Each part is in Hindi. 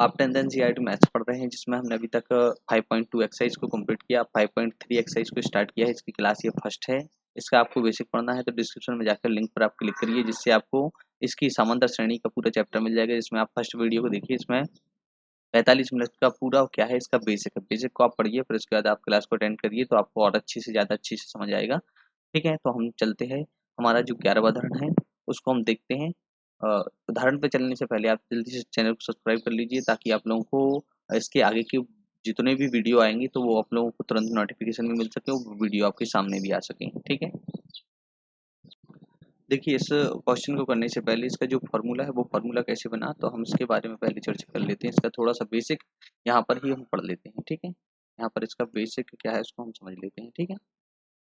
आप 10th एनसीईआरटी मैथ्स पढ़ रहे हैं, जिसमें हमने अभी तक 5.2 एक्सरसाइज को कंप्लीट किया। 5.3 एक्सरसाइज को स्टार्ट किया है। इसकी क्लास ये फर्स्ट है। इसका आपको बेसिक पढ़ना है तो डिस्क्रिप्शन में जाकर लिंक पर आप क्लिक करिए, जिससे आपको इसकी समांतर श्रेणी का पूरा चैप्टर मिल जाएगा, जिसमें आप फर्स्ट वीडियो को देखिए। इसमें 45 मिनट का पूरा क्या है, इसका बेसिक है। बेसिक को आप पढ़िए, फिर उसके बाद आप क्लास को अटेंड करिए, तो आपको और अच्छी से ज़्यादा अच्छी से समझ आएगा। ठीक है, तो हम चलते हैं। हमारा जो 11वां उदाहरण है उसको हम देखते हैं। उदाहरण पे चलने से पहले आप जल्दी से चैनल को सब्सक्राइब कर लीजिए, ताकि आप लोगों को इसके आगे की जितने भी वीडियो आएंगे तो वो आप लोगों को तुरंत नोटिफिकेशन में मिल सके, वो वीडियो आपके सामने भी आ सके। ठीक है, देखिए इस क्वेश्चन को करने से पहले इसका जो फार्मूला है वो फार्मूला कैसे बना, तो हम इसके बारे में पहले चर्चा कर लेते हैं। इसका थोड़ा सा बेसिक यहाँ पर ही हम पढ़ लेते हैं। ठीक है, यहाँ पर इसका बेसिक क्या है उसको हम समझ लेते हैं। ठीक है,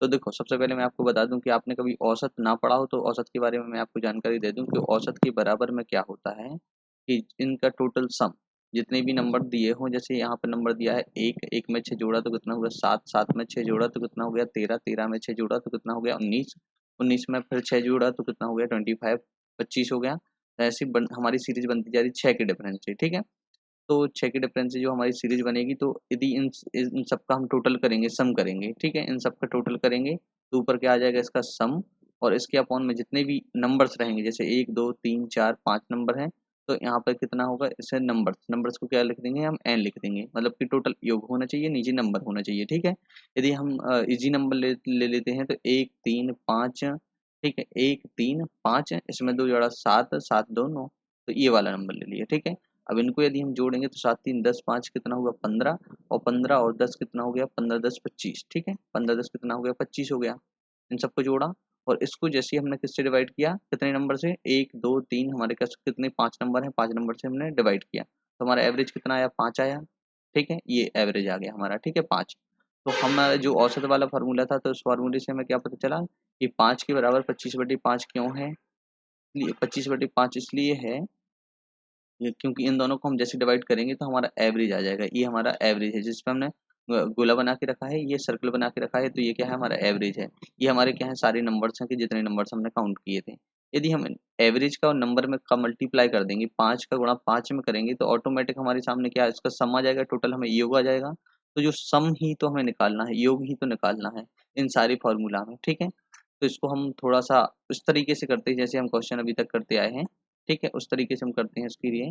तो देखो सबसे पहले मैं आपको बता दूं कि आपने कभी औसत ना पढ़ा हो तो औसत के बारे में मैं आपको जानकारी दे दूं कि औसत के बराबर में क्या होता है कि इनका टोटल सम, जितने भी नंबर दिए हों, जैसे यहाँ पर नंबर दिया है एक, एक में 6 जोड़ा तो कितना हुआ 7, 7 में 6 जोड़ा तो कितना हो गया 13, 13 में 6 जोड़ा तो कितना हो गया 19, 19 में फिर 6 जोड़ा तो कितना हो गया 25, 25 हो गया। ऐसी हमारी सीरीज बनती जा रही 6 के डिफरेंस से। ठीक है, तो 6 के डिफरेंस से जो हमारी सीरीज बनेगी, तो यदि इन सब का हम टोटल करेंगे, सम करेंगे। ठीक है, इन सब का टोटल करेंगे तो ऊपर क्या आ जाएगा इसका सम, और इसके अपॉन में जितने भी नंबर्स रहेंगे, जैसे 1 2 3 4 5 नंबर हैं, तो यहाँ पर कितना होगा, इसे नंबर्स नंबर्स को क्या लिख देंगे हम, एन लिख देंगे। मतलब कि टोटल योग होना चाहिए, निजी नंबर होना चाहिए। ठीक है, यदि हम इजी नंबर ले लेते हैं तो 1 3 5, ठीक है 1 3 5, इसमें 2 जोड़ा 7, 7 2 9, तो ये वाला नंबर ले लिया। ठीक है, अब इनको यदि हम जोड़ेंगे तो 7 3 10 5 कितना हुआ 15, और 15 और 10 कितना हो गया 15 10 25। ठीक है, 15 10 कितना हो गया 25 हो गया। इन सबको जोड़ा, और इसको जैसे हमने किससे डिवाइड किया, कितने नंबर से, 1 2 3, हमारे पास कितने 5 नंबर हैं, 5 नंबर से हमने डिवाइड किया, तो हमारा एवरेज कितना आया 5 आया। ठीक है, ये एवरेज आ गया हमारा। ठीक है 5। तो हमारा जो औसत वाला फार्मूला था, तो उस फार्मूले से हमें क्या पता चला कि 5 के बराबर 25/5 क्यों है, 25/5 इसलिए है क्योंकि इन दोनों को हम जैसे डिवाइड करेंगे तो हमारा एवरेज आ जाएगा। ये हमारा एवरेज है, जिसपे हमने गोला बना के रखा है, ये सर्कल बना के रखा है, तो ये क्या है हमारा एवरेज है। ये हमारे क्या है सारे नंबर्स हैं कि जितने नंबर्स हमने काउंट किए थे। यदि हम एवरेज का और नंबर में का मल्टीप्लाई कर देंगे, 5 का गुणा 5 में करेंगे, तो ऑटोमेटिक हमारे सामने क्या है, इसका सम आ जाएगा, टोटल हमें योग आ जाएगा। तो जो सम ही तो हमें निकालना है, योग ही तो निकालना है इन सारी फॉर्मूला में। ठीक है, तो इसको हम थोड़ा सा उस तरीके से करते हैं जैसे हम क्वेश्चन अभी तक करते आए हैं। ठीक है, उस तरीके से हम करते हैं इसके लिए।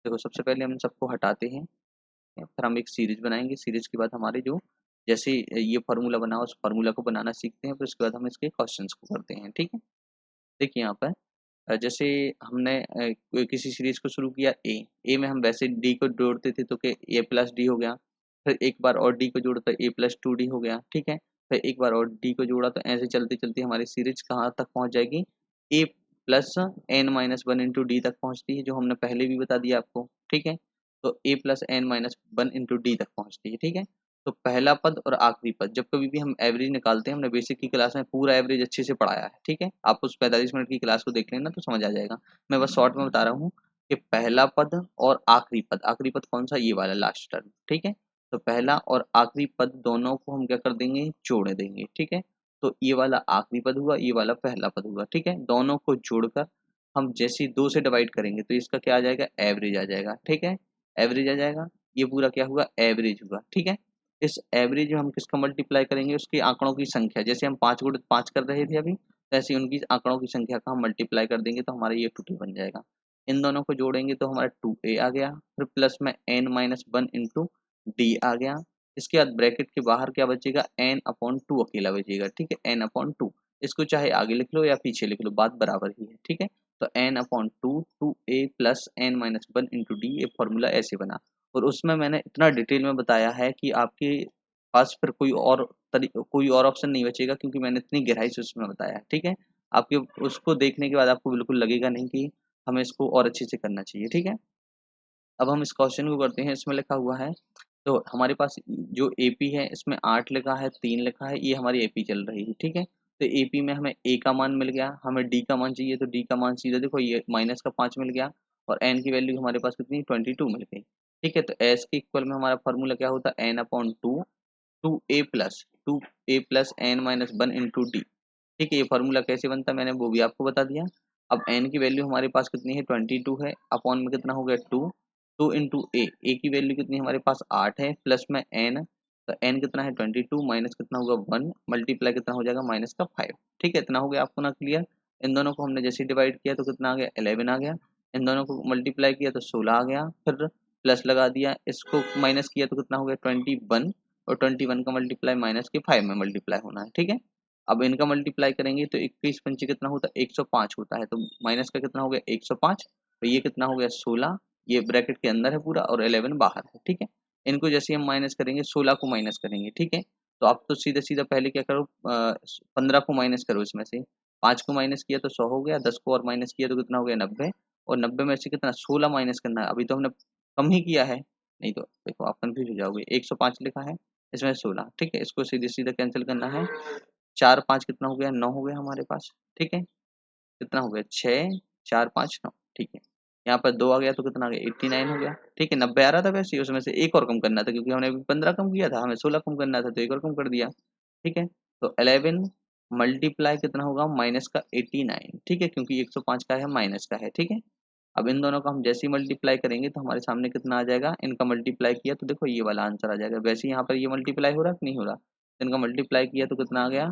देखो सबसे पहले हम सबको हटाते हैं, फिर हम एक सीरीज बनाएंगे। सीरीज के बाद हमारे जो जैसे ये फार्मूला बना उस फार्मूला को बनाना सीखते हैं, फिर उसके बाद हम इसके क्वेश्चंस को करते हैं। ठीक है, देखिए यहाँ पर जैसे हमने किसी सीरीज को शुरू किया ए, ए में हम वैसे डी को जोड़ते थे तो के ए प्लस डी हो गया, फिर एक बार और डी को जोड़ा तो ए प्लस 2 डी हो गया। ठीक है, फिर एक बार और डी को जोड़ा, तो ऐसे चलते चलते हमारी सीरीज कहाँ तक पहुँच जाएगी, A plus N minus one into D तक पहुँचती है, जो हमने पहले भी बता दिया आपको। ठीक है, तो A plus N minus one into D तक पहुँचती है। ठीक है, तो पहला पद और आखिरी पद, जब कभी भी हम एवरेज निकालते हैं, हमने बेसिक की क्लास में पूरा एवरेज अच्छे से पढ़ाया है। ठीक है, आप उस 45 मिनट की क्लास को देख लेना तो समझ आ जाएगा। मैं बस शॉर्ट में बता रहा हूँ कि पहला पद और आखिरी पद, आखिरी पद कौन सा, ये वाला लास्ट टर्म। ठीक है, तो पहला और आखिरी पद दोनों को हम क्या कर देंगे, जोड़ देंगे। ठीक है, तो ये वाला आखिरी पद हुआ, ये वाला पहला पद हुआ। ठीक है, दोनों को जोड़कर हम जैसे 2 से डिवाइड करेंगे तो इसका क्या आ जाएगा, एवरेज आ जाएगा। ठीक है, एवरेज आ जाएगा, ये पूरा क्या हुआ, एवरेज हुआ। ठीक है, इस एवरेज में हम किसका मल्टीप्लाई करेंगे, उसके आंकड़ों की संख्या, जैसे हम 5 गुणित 5 कर रहे थे अभी, तो ऐसे उनकी आंकड़ों की संख्या का हम मल्टीप्लाई कर देंगे तो हमारा ये टोटल बन जाएगा। इन दोनों को जोड़ेंगे तो हमारा 2a आ गया, फिर प्लस में n minus one into D आ गया। इसके बाद ब्रैकेट के बाहर क्या बचेगा, n/2 अकेला बचेगा। ठीक है, n/2, इसको चाहे आगे लिख लो या पीछे लिख लो, बात बराबर ही है। ठीक है, तो n/2 2a plus n minus one into D, ये फॉर्मूला ऐसे बना। और उसमें मैंने इतना डिटेल में बताया है कि आपके पास फिर कोई और ऑप्शन नहीं बचेगा, क्योंकि मैंने इतनी गहराई से उसमें बताया है। ठीक है, आपके उसको देखने के बाद आपको बिल्कुल लगेगा नहीं कि हमें इसको और अच्छे से करना चाहिए। ठीक है, अब हम इस क्वेश्चन को करते हैं। इसमें लिखा हुआ है, तो हमारे पास जो एपी है इसमें 8 लिखा है, 3 लिखा है, ये हमारी एपी चल रही है। ठीक है, तो एपी में हमें ए का मान मिल गया, हमें डी का मान चाहिए, तो डी का मान सीधा देखो ये माइनस का 5 मिल गया, और एन की वैल्यू हमारे पास कितनी 22 मिल गई। ठीक है, तो एस के इक्वल में हमारा फॉर्मूला क्या होता है, n/2 2a plus N minus one into D. ठीक है, ये फॉर्मूला कैसे बनता है मैंने वो भी आपको बता दिया। अब n की वैल्यू हमारे पास कितनी है 22 है, अपॉन में कितना हो गया 2, 2 इंटू ए की वैल्यू कितनी हमारे पास 8 है, प्लस में एन, तो एन कितना है 22 माइनस कितना होगा 1, मल्टीप्लाई कितना हो जाएगा माइनस का 5। ठीक है, इतना हो गया आपको ना क्लियर। इन दोनों को हमने जैसे डिवाइड किया तो कितना आ गया 11 आ गया, इन दोनों को मल्टीप्लाई किया तो 16 आ गया, फिर प्लस लगा दिया, इसको माइनस किया तो कितना हो गया 21, और 21 का मल्टीप्लाई माइनस के 5 में मल्टीप्लाई होना है। ठीक है, अब इनका मल्टीप्लाई करेंगे तो 21 पंचे कितना होता है 105 होता है, तो माइनस का कितना हो गया 105, तो ये कितना हो गया 16, ये ब्रैकेट के अंदर है पूरा और 11 बाहर है। ठीक है, इनको जैसे हम माइनस करेंगे 16 को माइनस करेंगे। ठीक है, तो आप तो सीधा सीधा पहले क्या करो 15 को माइनस करो, इसमें से 5 को माइनस किया तो 100 हो गया, 10 को और माइनस किया तो कितना हो गया 90, और 90 में से कितना 16 माइनस करना है, अभी तो हमने कम ही किया है, नहीं तो देखो आप कंफ्यूज हो जाओगे। 105 लिखा है, इसमें 16। ठीक है, इसको सीधे सीधा कैंसिल करना है, 4 5 कितना हो गया 9 हो गया हमारे पास। ठीक है, कितना हो गया 6 4 5 9। ठीक है, यहाँ पर 2 आ गया तो कितना आ गया 89 हो गया। ठीक है, 90 आ रहा था वैसे ही, उसमें से एक और कम करना था क्योंकि हमने अभी 15 कम किया था, हमें 16 कम करना था तो एक और कम कर दिया। ठीक है, तो 11 मल्टीप्लाई कितना होगा माइनस का 89। ठीक है, क्योंकि 105 का है माइनस का है। ठीक है, अब इन दोनों का हम जैसे ही मल्टीप्लाई करेंगे तो हमारे सामने कितना आ जाएगा, इनका मल्टीप्लाई किया तो देखो ये वाला आंसर आ जाएगा। वैसे यहाँ पर ये मल्टीप्लाई हो रहा कि नहीं हो रहा, इनका मल्टीप्लाई किया तो कितना आ गया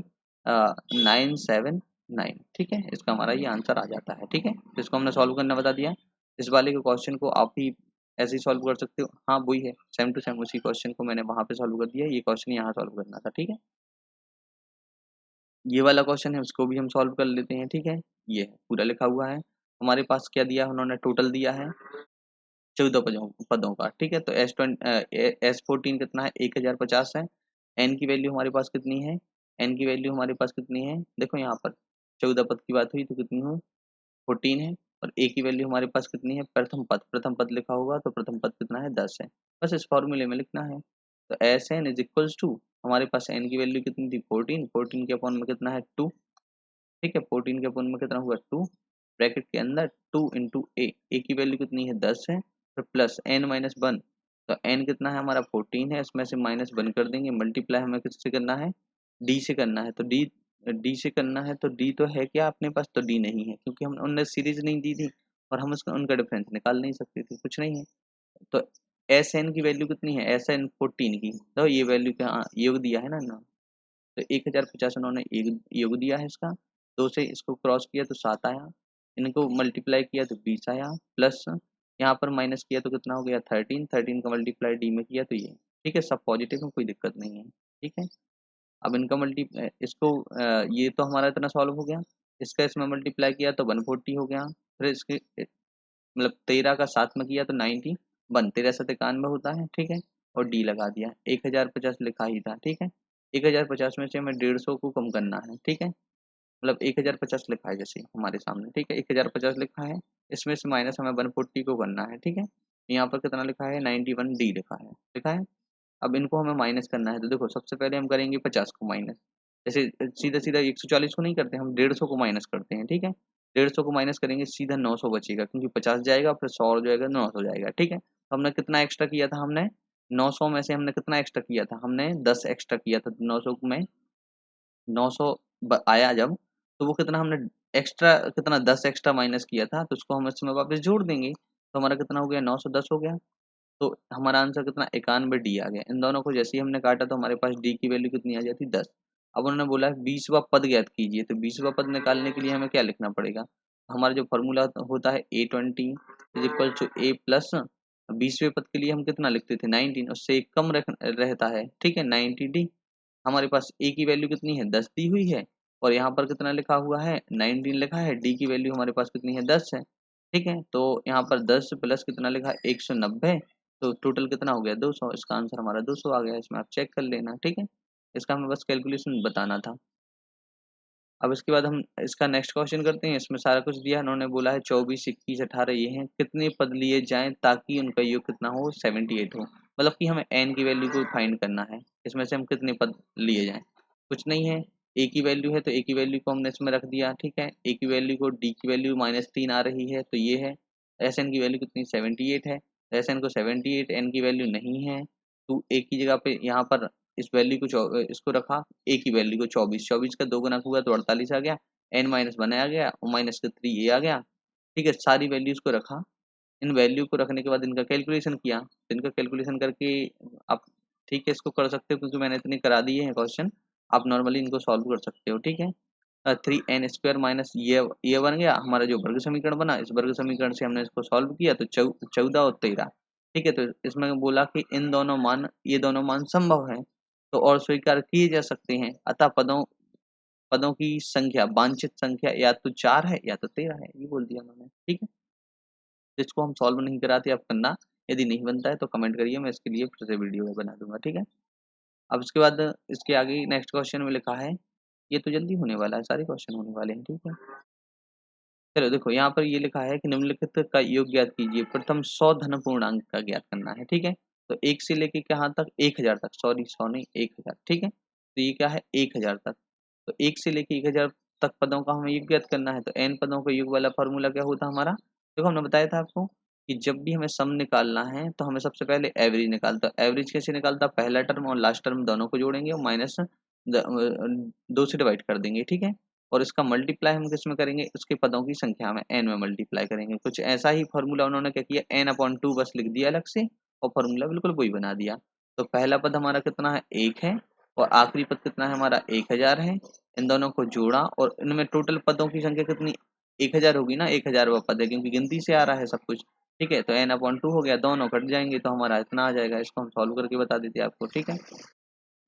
979। ठीक है, इसका हमारा ये आंसर आ जाता है। ठीक है, तो इसको हमने सॉल्व करना बता दिया। इस वाले के क्वेश्चन को आप ही ऐसे ही सॉल्व कर सकते हो। हाँ वही है, सेम टू सेम उसी क्वेश्चन को मैंने वहां पे सॉल्व कर दिया, ये क्वेश्चन यहाँ सॉल्व करना था। ठीक है, ये वाला क्वेश्चन है उसको भी हम सॉल्व कर लेते हैं। ठीक है, ये पूरा लिखा हुआ है हमारे पास, क्या दिया है उन्होंने, टोटल दिया है 14 पदों का। ठीक है, तो S14 कितना है 1050 है। एन की वैल्यू हमारे पास कितनी है, एन की वैल्यू हमारे पास कितनी है, देखो यहाँ पर 14 पद की बात हुई तो कितनी हो 14 है, और ए की वैल्यू हमारे पास कितनी है प्रथम पद, प्रथम पद लिखा होगा तो प्रथम पद कितना है 10 है, बस इस फॉर्मूले में लिखना है। तो S n is equals to, हमारे पास एन की वैल्यू कितनी थी 14, 14 के अपॉन में कितना है 2। ठीक है, 14 के अपॉन में कितना हुआ 2, ब्रैकेट के अंदर 2 इंटू ए की वैल्यू कितनी है 10 है, फिर प्लस एन माइनस 1, तो एन कितना है हमारा 14 है, इसमें से माइनस 1 कर देंगे, मल्टीप्लाई हमें किससे करना है डी से करना है, तो डी डी से करना है, तो डी तो है क्या अपने पास, तो डी नहीं है क्योंकि हम उनने सीरीज नहीं दी थी और हम उसका उनका डिफरेंस निकाल नहीं सकते थे, कुछ नहीं है। तो एस एन की वैल्यू कितनी है, एस एन 14 की, तो ये वैल्यू क्या योग दिया है ना, तो 1050 उन्होंने एक योग दिया है इसका, 2 से इसको क्रॉस किया तो 7 आया, इनको मल्टीप्लाई किया तो 20 आया, प्लस यहाँ पर माइनस किया तो कितना हो गया 13, 13 का मल्टीप्लाई डी में किया तो ये। ठीक है, सब पॉजिटिव में कोई दिक्कत नहीं है। ठीक है, अब इनका इसको ये तो हमारा इतना सॉल्व हो गया, इसका इसमें मल्टीप्लाई किया तो 140 हो गया, फिर इसके मतलब 13 का 7 में किया तो 90, 13 7 91 होता है। ठीक है, और डी लगा दिया, 1050 लिखा ही था। ठीक है, 1050 में से हमें 150 को कम करना है। ठीक है, मतलब 1050 लिखा है जैसे हमारे सामने। ठीक है, 1050 लिखा है, इसमें से माइनस हमें 140 को करना है। ठीक है, यहाँ पर कितना लिखा है 91 डी लिखा है। अब इनको हमें माइनस करना है, तो देखो सबसे पहले हम करेंगे 50 को माइनस, जैसे सीधा सीधा 140 को नहीं करते, हम 150 को माइनस करते हैं। ठीक है, 150 को माइनस करेंगे सीधा 900 बचेगा, क्योंकि 50 जाएगा फिर 100 हो जाएगा 900 जाएगा। ठीक है, तो हमने कितना एक्स्ट्रा किया था, हमने 900 में से हमने कितना एक्स्ट्रा किया था, हमने 10 एक्स्ट्रा किया था, 900 में 900 आया जब, तो वो कितना हमने एक्स्ट्रा कितना 10 एक्स्ट्रा माइनस किया था, तो उसको हम इसमें वापस जोड़ देंगे, तो हमारा कितना हो गया 910 हो गया। तो हमारा आंसर कितना 91 डी आ गया। इन दोनों को जैसे ही हमने काटा तो हमारे पास डी की वैल्यू कितनी आ जाती 10। अब उन्होंने बोला 20वां पद ज्ञात कीजिए, तो 20वां पद निकालने के लिए हमें क्या लिखना पड़ेगा, हमारा जो फॉर्मूला होता है A20 is equal to A plus 20वें पद के लिए हम कितना लिखते थे 19, उससे एक कम रहता है। ठीक है, 90 डी, हमारे पास ए की वैल्यू कितनी है 10 दी हुई है, और यहाँ पर कितना लिखा हुआ है 19 लिखा है, डी की वैल्यू हमारे पास कितनी है 10 है। ठीक है, तो यहाँ पर 10 प्लस कितना लिखा है 190, तो टोटल कितना हो गया 200, इसका आंसर हमारा 200 आ गया, इसमें आप चेक कर लेना। ठीक है, इसका हमें बस कैलकुलेशन बताना था। अब इसके बाद हम इसका नेक्स्ट क्वेश्चन करते हैं, इसमें सारा कुछ दिया, उन्होंने बोला है 24 21 18 ये हैं, कितने पद लिए जाएं ताकि उनका योग कितना हो 78 हो, मतलब कि हमें एन की वैल्यू को फाइंड करना है, इसमें से हम कितने पद लिए जाएं, कुछ नहीं है। ए की वैल्यू है तो ए की वैल्यू को हमने इसमें रख दिया। ठीक है, ए की वैल्यू को डी की वैल्यू -3 आ रही है तो ये है, एस एन की वैल्यू कितनी 78 है, एस एन को 78, एन की वैल्यू नहीं है, तो ए की जगह पे यहाँ पर इस वैल्यू को इसको रखा, ए की वैल्यू को 24, 24 का 2 गुना हुआ तो 48 आ गया, n -1 आ गया और -3 ये आ गया। ठीक है, सारी वैल्यूज को रखा, इन वैल्यू को रखने के बाद इनका कैलकुलेशन किया, तो इनका कैलकुलेशन करके आप ठीक है इसको कर सकते हो, क्योंकि मैंने इतने करा दिए हैं क्वेश्चन, आप नॉर्मली इनको सॉल्व कर सकते हो। ठीक है, 3n² माइनस ये बन गया हमारा जो वर्ग समीकरण बना। इस वर्ग समीकरण से हमने इसको सॉल्व किया तो 14 और 13। ठीक है, तो इसमें बोला कि इन दोनों मान, ये दोनों मान संभव है तो और स्वीकार किए जा सकते हैं, अतः पदों पदों की संख्या, वांछित संख्या या तो 4 है या तो 13 है, ये बोल दिया उन्होंने। ठीक है, जिसको हम सॉल्व नहीं कराते आप करना, यदि नहीं बनता है तो कमेंट करिए, मैं इसके लिए फिर से वीडियो बना दूंगा। ठीक है, अब इसके बाद इसके आगे नेक्स्ट क्वेश्चन में लिखा है, ये तो जल्दी होने वाला है, सारे क्वेश्चन होने वाले हैं। ठीक है, चलो देखो यहाँ पर ये लिखा है कि निम्नलिखित का योग ज्ञात कीजिए। प्रथम 100 धन पूर्णांक का ज्ञात करना है। ठीक है, तो 1 से लेके कहाँ तक, 1000 तक, सॉरी 100 नहीं 1000। ठीक है, तो ये क्या है 1000 तक, तो 1 से लेके 1000 तक पदों का हमें योग ज्ञात करना है। तो n पदों का योग वाला फॉर्मूला क्या होता है हमारा, देखो हमने बताया था आपको कि जब भी हमें सम निकालना है तो हमें सबसे पहले एवरेज निकालता। एवरेज कैसे निकालता, पहला टर्म और लास्ट टर्म दोनों को जोड़ेंगे और माइनस 2 से डिवाइड कर देंगे। ठीक है, और इसका मल्टीप्लाई हम किस में करेंगे, उसके पदों की संख्या में n में मल्टीप्लाई करेंगे। कुछ ऐसा ही फॉर्मूला उन्होंने क्या किया, n/2 बस लिख दिया अलग से और फॉर्मूला बिल्कुल वही बना दिया। तो पहला पद हमारा कितना है 1 है और आखिरी पद कितना है हमारा 1000 है। इन दोनों को जोड़ा और इनमें टोटल पदों की संख्या कितनी 1000 होगी ना, 1000वां पद है क्योंकि गिनती से आ रहा है सब कुछ। ठीक है, तो n/2 हो गया, दोनों कट जाएंगे तो हमारा इतना आ जाएगा। इसको हम सॉल्व करके बता देते हैं आपको। ठीक है,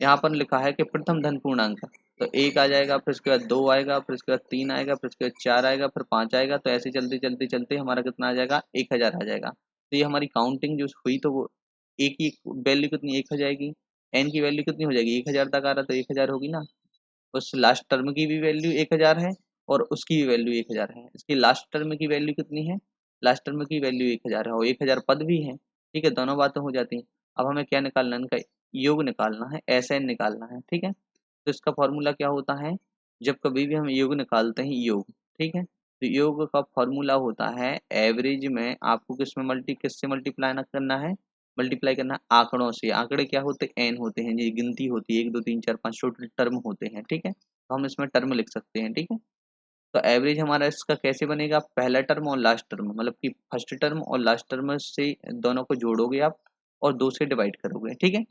यहाँ पर लिखा है कि प्रथम धन पूर्णांक, तो 1 आ जाएगा, फिर उसके बाद 2 आएगा, फिर उसके बाद 3 आएगा, फिर उसके बाद 4 आएगा, फिर 5 आएगा। तो ऐसे चलते चलते चलते हमारा कितना आ जाएगा 1000 आ जाएगा। तो ये हमारी काउंटिंग जो हुई तो वो एक ही वैल्यू कितनी 1 हो जाएगी, एन की वैल्यू कितनी हो जाएगी 1000 तक आ रहा तो 1000 होगी ना। उस लास्ट टर्म की भी वैल्यू 1000 है और उसकी भी वैल्यू 1000 है। इसकी लास्ट टर्म की वैल्यू कितनी है, लास्ट टर्म की वैल्यू 1000 है और 1000 पद भी है। ठीक है, दोनों बातें हो जाती हैं। अब हमें क्या निकालना है, इनका योग निकालना है, SN निकालना है। ठीक है, तो इसका फॉर्मूला क्या होता है, जब कभी भी हम योग निकालते हैं योग, ठीक है, तो योग का फॉर्मूला होता है एवरेज में आपको किससे मल्टीप्लाई ना करना है, मल्टीप्लाई करना है आंकड़ों से। आंकड़े क्या होते हैं, एन होते हैं, ये गिनती होती है 1 2 3 4 5 टोटल टर्म होते हैं। ठीक है, तो हम इसमें टर्म लिख सकते हैं। ठीक है, तो एवरेज हमारा इसका कैसे बनेगा, पहला टर्म और लास्ट टर्म, मतलब कि फर्स्ट टर्म और लास्ट टर्म से दोनों को जोड़ोगे आप और 2 से डिवाइड करोगे। ठीक है,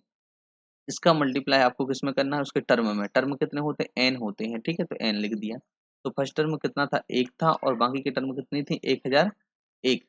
इसका मल्टीप्लाई आपको किस में करना है, उसके टर्म में। टर्म कितने होते हैं, एन होते हैं। ठीक है, तो एन लिख दिया। तो फर्स्ट टर्म कितना था 1 था और बाकी के टर्म कितनी थी 1001।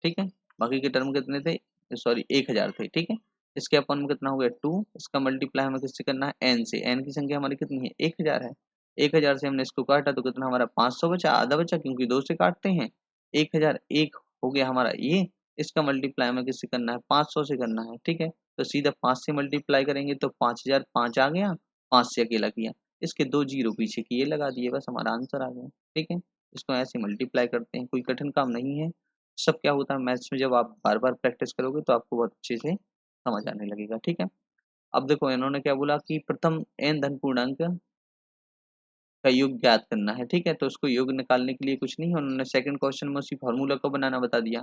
ठीक है, बाकी के टर्म कितने थे, सॉरी 1000 थे। ठीक है, इसके अपन में कितना हो गया 2। इसका मल्टीप्लाई हमें किससे करना है, एन से। एन की संख्या हमारी कितनी है 1000 है। 1000 से हमने इसको काटा तो कितना हमारा 500 बचा, आधा बचा क्योंकि 2 से काटते हैं। 1001 हो गया हमारा ये। इसका मल्टीप्लाई हमें किससे करना है 500 से करना है। ठीक है, तो सीधा 5 से मल्टीप्लाई करेंगे तो 5005 आ गया, 5 से अकेला किया, इसके 2 जीरो पीछे किए लगा दिए, बस हमारा आंसर आ गया। ठीक है, इसको ऐसे मल्टीप्लाई करते हैं, कोई कठिन काम नहीं है। सब क्या होता है मैथ्स में, जब आप बार बार प्रैक्टिस करोगे तो आपको बहुत अच्छे से समझ आने लगेगा। ठीक है, अब देखो इन्होंने क्या बोला कि प्रथम n धन पूर्णांक का योग ज्ञात करना है। ठीक है, तो उसको योग निकालने के लिए कुछ नहीं, उन्होंने सेकंड क्वेश्चन में उसी फार्मूला को बनाना बता दिया।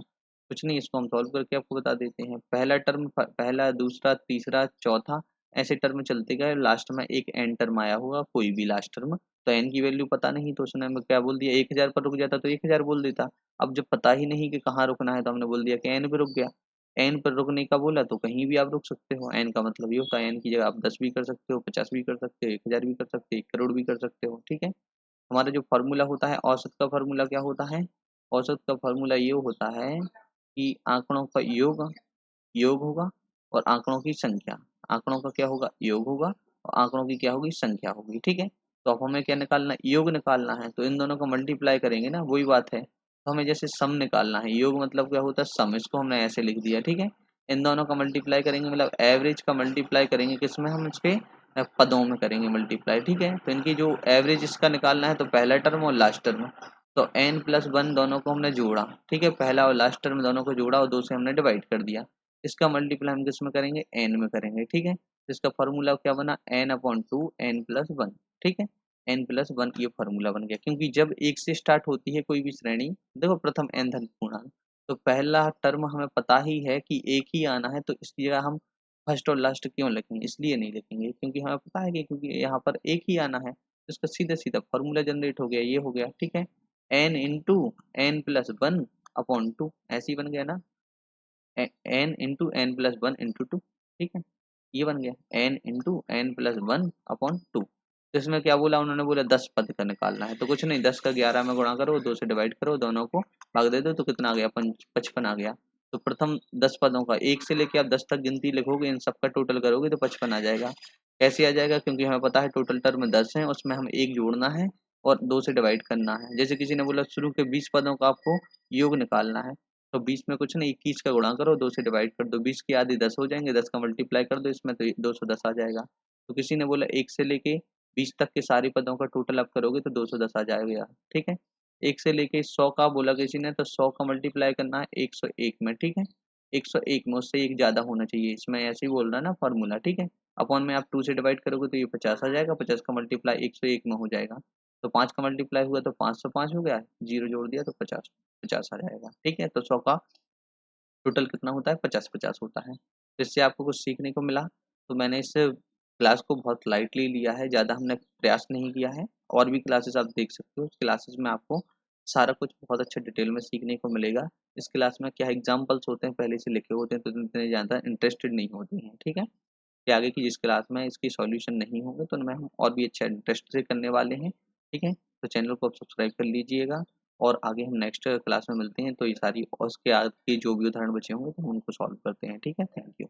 कुछ नहीं, इसको हम सॉल्व करके आपको बता देते हैं। पहला टर्म, पहला दूसरा तीसरा चौथा ऐसे टर्म चलते गए, लास्ट में एक एन टर्म आया होगा, कोई भी लास्ट टर्म। तो एन की वैल्यू पता नहीं तो उसने हमें क्या बोल दिया, 1000 पर रुक जाता तो 1000 बोल देता। अब जब पता ही नहीं कि कहाँ रुकना है तो हमने बोल दिया कि एन पे रुक गया। एन पर रुकने का बोला तो कहीं भी आप रुक सकते हो। एन का मतलब ये होता है एन की जगह आप 10 भी कर सकते हो, 50 भी कर सकते हो, 1000 भी कर सकते हो, 1 करोड़ भी कर सकते हो। ठीक है, हमारा जो फॉर्मूला होता है औसत का फॉर्मूला क्या होता है, औसत का फॉर्मूला ये होता है कि आंकड़ों का योग योग होगा और आंकड़ों की संख्या, आंकड़ों का क्या होगा योग होगा और आंकड़ों की क्या होगी संख्या होगी। ठीक है, तो अब हमें क्या निकालना है, योग निकालना है, तो इन दोनों को मल्टीप्लाई करेंगे ना, वही बात है। तो हमें जैसे सम निकालना है, योग मतलब क्या होता है सम, इसको हमने ऐसे लिख दिया। ठीक है, इन दोनों का मल्टीप्लाई करेंगे, मतलब एवरेज का मल्टीप्लाई करेंगे किसमें, हम इसके पदों में करेंगे मल्टीप्लाई। ठीक है, तो इनकी जो एवरेज इसका निकालना है तो पहला टर्म और लास्ट टर्म, तो n+1 दोनों को हमने जोड़ा। ठीक है, पहला और लास्ट टर्म दोनों को जोड़ा और 2 से हमने डिवाइड कर दिया। इसका मल्टीप्लाई हम किस में करेंगे, n में करेंगे। ठीक है, तो इसका फॉर्मूला क्या बना, n/2 n+1। ठीक है, n+1 ये फॉर्मूला बन गया, क्योंकि जब 1 से स्टार्ट होती है कोई भी श्रेणी, देखो प्रथम n धन पूर्णांक, तो पहला टर्म हमें पता ही है कि एक ही आना है, तो इसकी जगह हम फर्स्ट और लास्ट क्यों लिखेंगे, इसलिए नहीं लिखेंगे क्योंकि हमें पता है कि क्योंकि यहाँ पर एक ही आना है, तो इसका सीधा सीधा फॉर्मूला जनरेट हो गया, ये हो गया। ठीक है, n इंटू n+1/2 ऐसे ही बन गया ना। N into n plus one into two, ठीक है, ये बन गया n into n plus one upon two. तो इसमें क्या बोला उन्होंने, बोला 10 पद का निकालना है, तो कुछ नहीं, 10 का 11 में गुणा करो, 2 से डिवाइड करो, दोनों को भाग दे दो, तो कितना आ गया, 55 आ गया। तो प्रथम 10 पदों का 1 से लेके आप 10 तक गिनती लिखोगे, इन सबका टोटल करोगे तो 55 आ जाएगा। कैसे आ जाएगा, क्योंकि हमें पता है टोटल टर्म 10 है, उसमें हमें 1 जोड़ना है और 2 से डिवाइड करना है। जैसे किसी ने बोला शुरू के 20 पदों का आपको योग निकालना है, तो 20 में कुछ नहीं, 21 का गुणा करो, 2 से डिवाइड कर दो, 20 की आधी 10 हो जाएंगे, 10 का मल्टीप्लाई कर दो इसमें, तो 210 आ जाएगा। तो किसी ने बोला 1 से लेके 20 तक के सारे पदों का टोटल आप करोगे तो 210 आ जाएगा, ठीक है। 1 से लेके 100 का बोला किसी ने, तो 100 का मल्टीप्लाई करना है 101 में, ठीक है। 101 में, उससे एक ज़्यादा होना चाहिए, इसमें ऐसे ही बोल रहा है ना फार्मूला, ठीक है। अपॉन में आप 2 से डिवाइड करोगे तो ये 50 आ जाएगा, 50 का मल्टीप्लाई 101 में हो जाएगा, तो 5 का मल्टीप्लाई हुआ तो 5 से 5 हो गया, 0 जोड़ दिया तो 50 50 आ जाएगा, ठीक है। तो 100 का टोटल कितना होता है, 50-50 होता है। तो इससे आपको कुछ सीखने को मिला, तो मैंने इस क्लास को बहुत लाइटली लिया है, ज़्यादा हमने प्रयास नहीं किया है। और भी क्लासेस आप देख सकते हो, उस क्लासेस में आपको सारा कुछ बहुत अच्छे डिटेल में सीखने को मिलेगा। इस क्लास में क्या एग्जाम्पल्स होते हैं पहले से लिखे होते हैं, तो इतने ज़्यादा इंटरेस्टेड नहीं होते हैं, ठीक है। कि आगे की जिस क्लास में इसकी सॉल्यूशन नहीं होंगे तो उनमें हम और भी अच्छा इंटरेस्ट से करने वाले हैं, ठीक है। तो चैनल को आप सब्सक्राइब कर लीजिएगा, और आगे हम नेक्स्ट क्लास में मिलते हैं, तो ये सारी और उसके आगे जो भी उदाहरण बचे होंगे तो हम उनको सॉल्व करते हैं, ठीक है। Thank you.